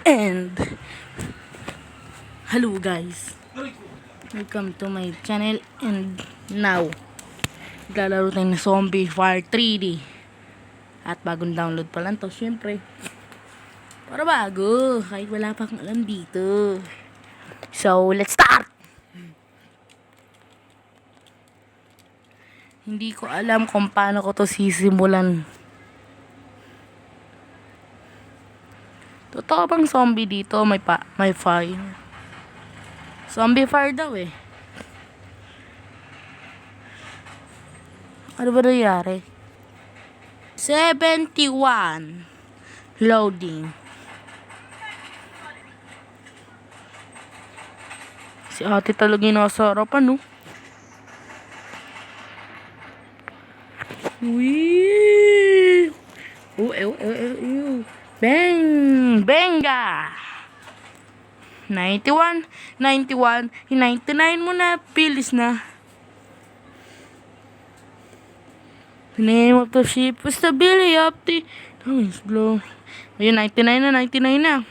And hello guys, welcome to my channel. And now maglalaro tayo ng Zombie Fire 3D. At bagong download pa lang to, syempre para bago, kahit wala pa akong alam dito. So let's start. Hindi ko alam kung paano ko to sisimulan. Totoo bang zombie dito? May fire. Zombie fire daw eh. Ano ba nangyari? 71. Loading. Si ate talaga yung nasa harapan, no? Wee! Bang! Benga! 91, 91, 99 mo na, bilis na. The name of the ship was the belly of the... Oh, it's blow. Ayun, 99 na, 99 na.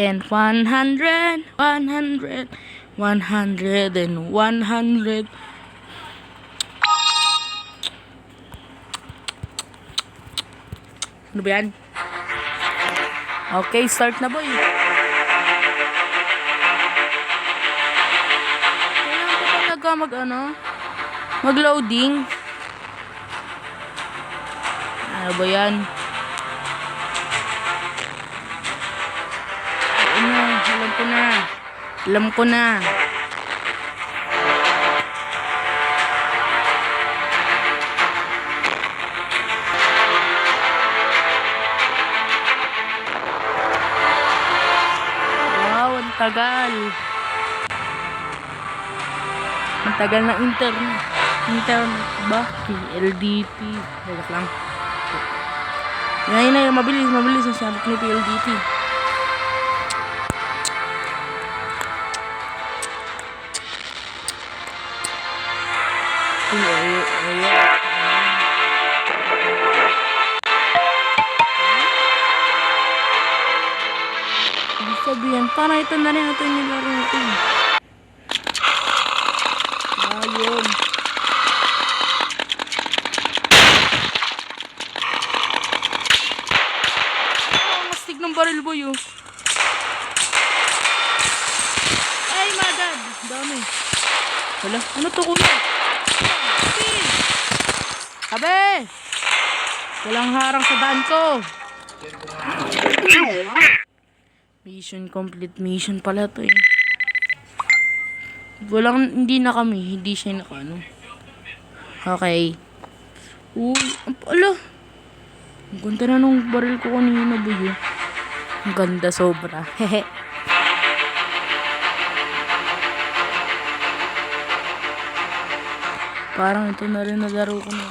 And 100, 100, 100, and 100. Ano ba yan? Okay, start na boy. Kailangan ko talaga mag-loading. Ano ba yan? Alam ko na. Tagal. Ang tagal ng internet. Internet ba? PLDT. Wala lang. Yan na, mabilis ang sabi ni PLDT. Sabihan, para ito na rin natin nilaro natin. Ayun. Ang astig ng baril boy oh. Ay my god, dami. Wala, ano to kuya? Sabi! Walang harang sa daan ko. Mission complete. Mission pala to eh. Hindi siya naka-ano. Okay. Uy, ala. Ang ganda na nung baril ko kanina boy. Ang ganda sobra. Hehe. Parang ito na rin nalaro ko na.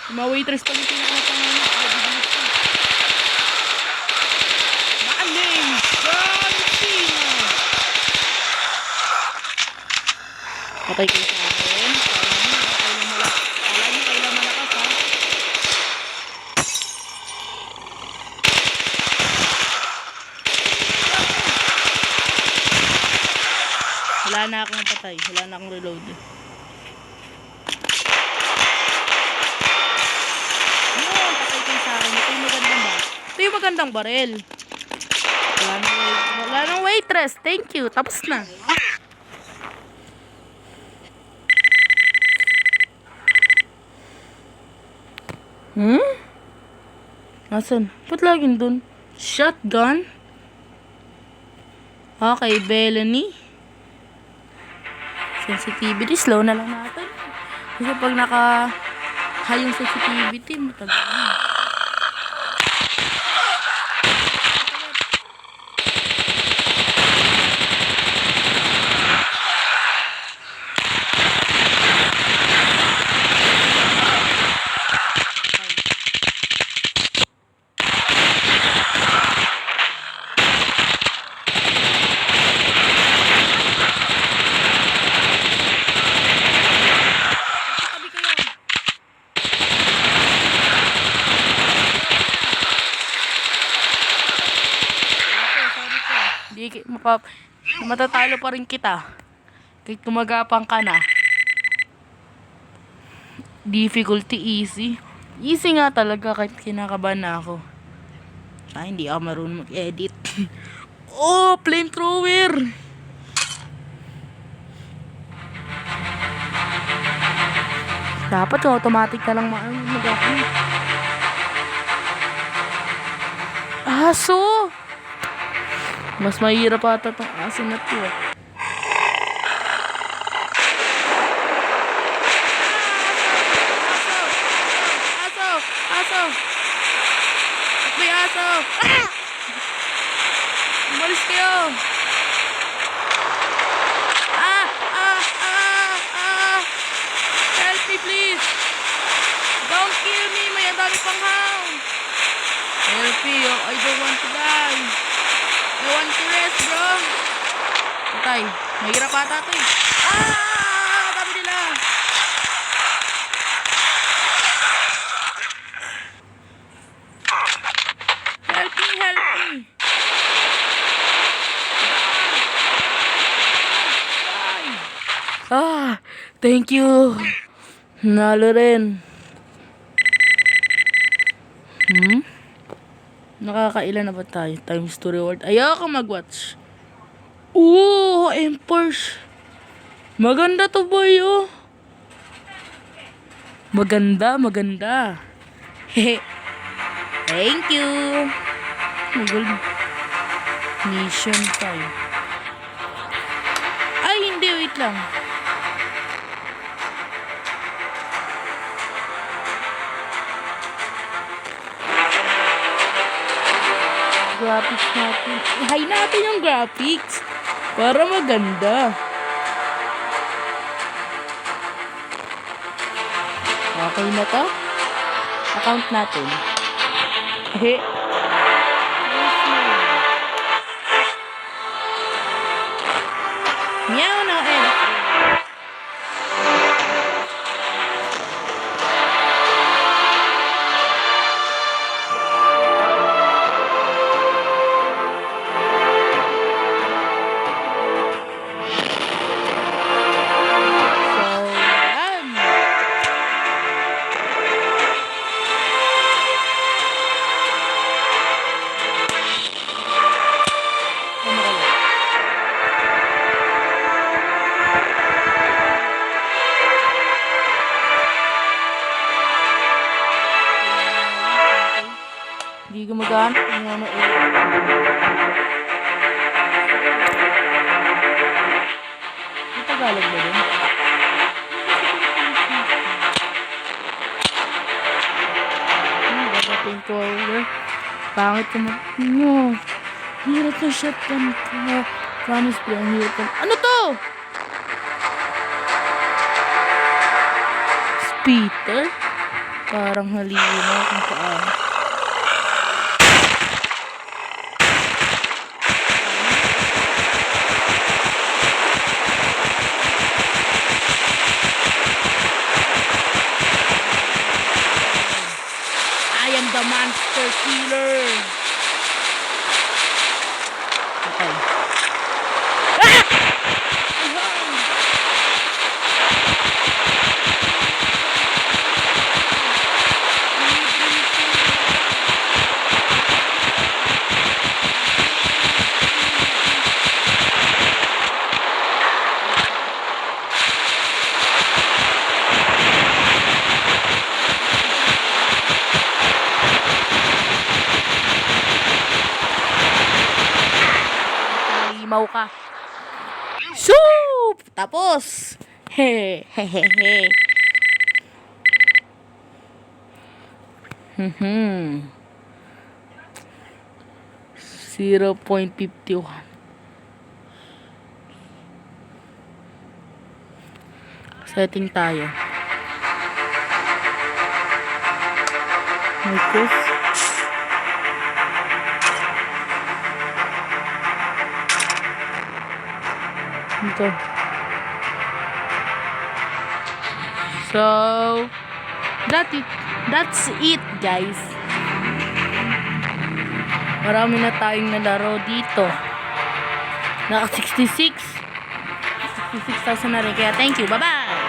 Mga waitress pag ito yung pangalan. Maalim! Valentina! Patay kayo sa akin. Kala nyo kayo malakas ha. Wala na akong patay. Wala na akong reload. Ito yung magandang baril. Wala nang waitress. Thank you. Tapos na. Nasaan? Ba't laging dun? Shotgun? Okay, Bellany. Sensitivity. Slow na lang natin. Kasi pag naka-high yung sensitivity, matagal na. matatalo pa rin kita. Kahit gumagapang ka na. Difficulty easy. Easy nga talaga kahit kinakabahan na ako. Hindi ako marunong mag-edit. Oh, flamethrower! Dapat automatic na lang mag-ako. Aso! Mas mahirap ata itong aso na to. Aso! May aso! Ah! Umalis kayo! Help me please! Don't kill me! May dami pang hound! Help me! I don't want to die! I want to rest, bro! Patay! Mahirap ata ito eh! Dami nila! Help me! Help me! Thank you. Nalo rin. Nakakailan na ba tayo? Times to reward. Ayoko mag-watch. Empers. Maganda to boy, oh. Maganda. Hehe. Thank you. Mission 5. Ay, hindi. Wait lang. Graphics natin. I-high natin yung graphics para maganda. Okay na to? Account natin. Meow na hindi gumagana. Tagalog ba din? Dapating ko over. Pangit ko mo. Hirap na shotgun ko. Promise ko, ang hirap na. Ano to? Peter? Parang halina kung saan. I am the monster killer. Okay. Limaw ka. Shoop! Tapos. Hehehehe. 0.51. Setting tayo. Like this. Ito. So, that's it, guys. Marami na tayong nalaro dito. Naka 66,000 na rin. Kaya thank you. Bye-bye!